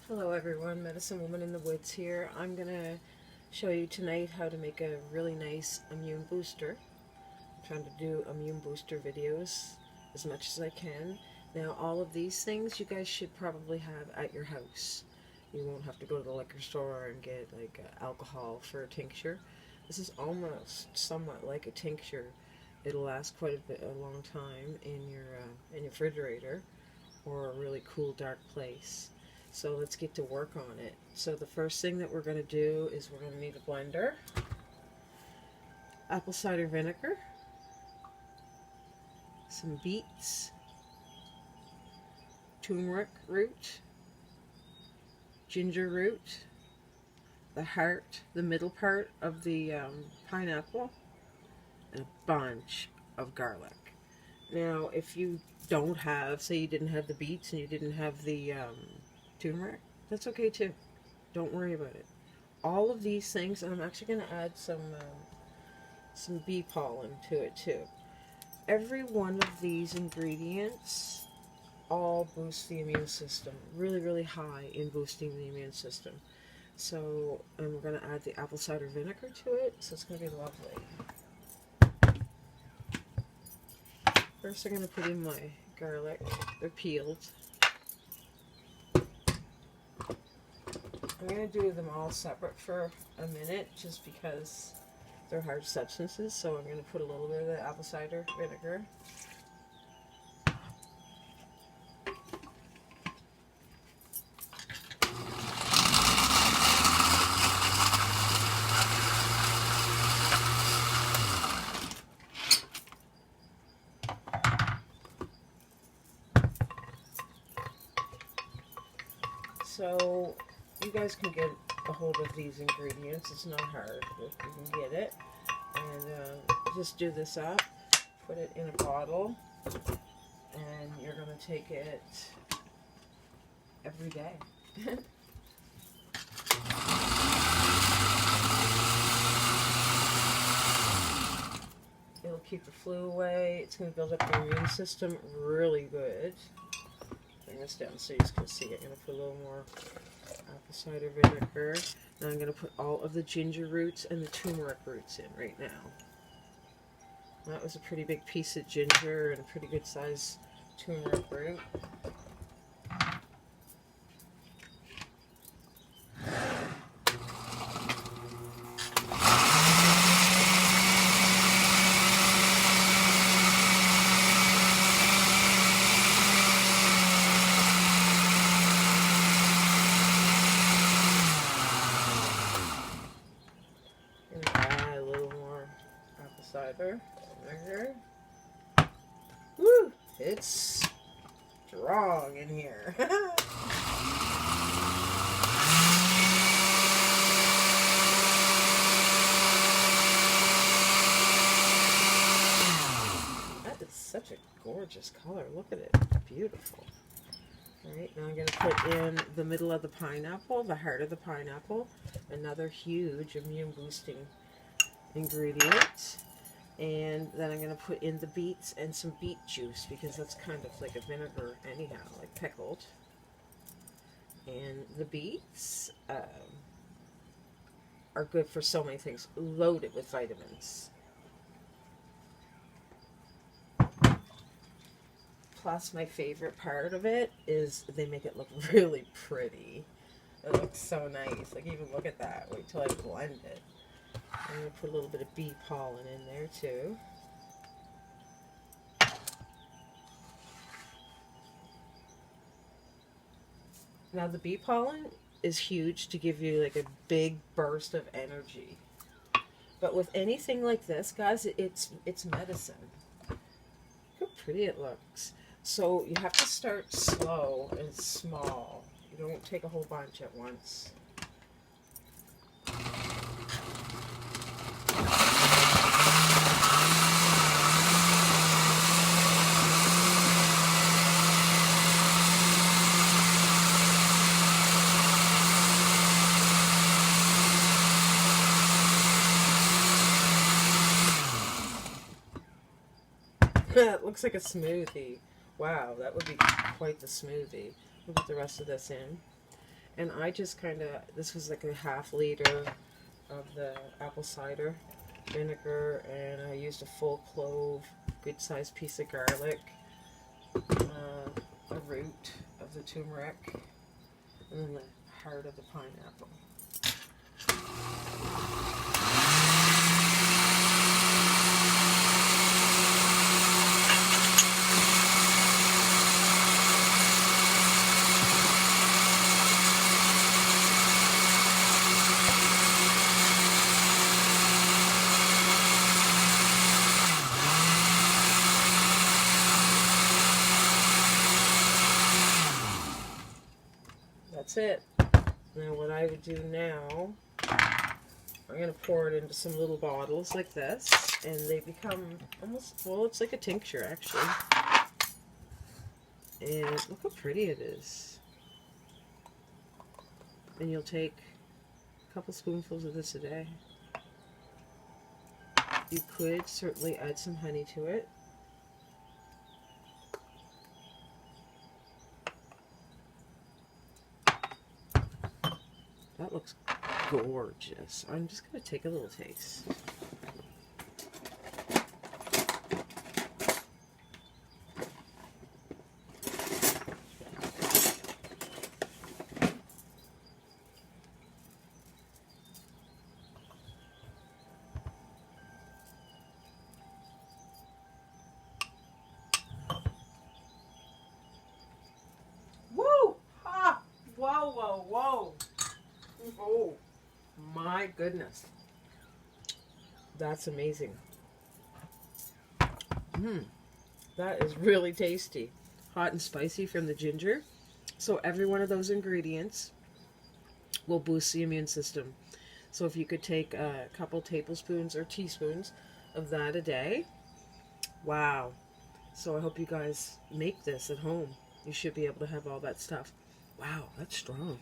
Hello everyone, Medicine Woman in the Woods here. I'm going to show you tonight how to make a really nice immune booster. I'm trying to do immune booster videos as much as I can. Now all of these things you guys should probably have at your house. You won't have to go to the liquor store and get like alcohol for a tincture. This is almost somewhat like a tincture. It'll last quite a long time in your refrigerator or a really cool dark place. So let's get to work on it. So the first thing that we're going to do is we're going to need a blender, apple cider vinegar, some beets, turmeric root, ginger root, the heart, the middle part of the pineapple, and a bunch of garlic. Now, if you don't have, say you didn't have the beets and you didn't have the turmeric, that's okay too. Don't worry about it. All of these things, and I'm actually going to add some bee pollen to it too. Every one of these ingredients all boost the immune system, really, really high in boosting the immune system. So, and we're going to add the apple cider vinegar to it, so it's going to be lovely. First, I'm going to put in my garlic. They're peeled. I'm going to do them all separate for a minute just because they're hard substances. So I'm going to put a little bit of the apple cider vinegar. So you guys can get a hold of these ingredients. It's not hard if you can get it. And just do this up, put it in a bottle, and you're going to take it every day. It'll keep the flu away. It's going to build up your immune system really good. Bring this down so you can see it. I'm going to put a little more apple cider vinegar. Now I'm going to put all of the ginger roots and the turmeric roots in right now. That was a pretty big piece of ginger and a pretty good size turmeric root. Add a little more apple cider vinegar. Woo! It's strong in here. That is such a gorgeous color. Look at it. Beautiful. Alright, now I'm going to put in the middle of the pineapple, the heart of the pineapple, another huge immune boosting ingredient. And then I'm going to put in the beets and some beet juice because that's kind of like a vinegar anyhow, like pickled. And the beets are good for so many things, loaded with vitamins. Plus, my favorite part of it is they make it look really pretty. It looks so nice. Like, even look at that. Wait till I blend it. I'm going to put a little bit of bee pollen in there, too. Now, the bee pollen is huge to give you, like, a big burst of energy. But with anything like this, guys, it's medicine. Look how pretty it looks. So you have to start slow and small. You don't take a whole bunch at once. It looks like a smoothie. Wow, that would be quite the smoothie. We'll put the rest of this in. And I just kind of, this was like a half liter of the apple cider vinegar, and I used a full clove, good sized piece of garlic, a root of the turmeric, and then the heart of the pineapple. That's it. Now what I would do now, I'm going to pour it into some little bottles like this, and they become almost, well, it's like a tincture actually. And look how pretty it is. And you'll take a couple spoonfuls of this a day. You could certainly add some honey to it. That looks gorgeous. I'm just going to take a little taste. Woo! Ha! Whoa, whoa, whoa! Oh, my goodness. That's amazing. That is really tasty. Hot and spicy from the ginger. So every one of those ingredients will boost the immune system. So if you could take a couple tablespoons or teaspoons of that a day, wow. So I hope you guys make this at home. You should be able to have all that stuff. Wow, that's strong.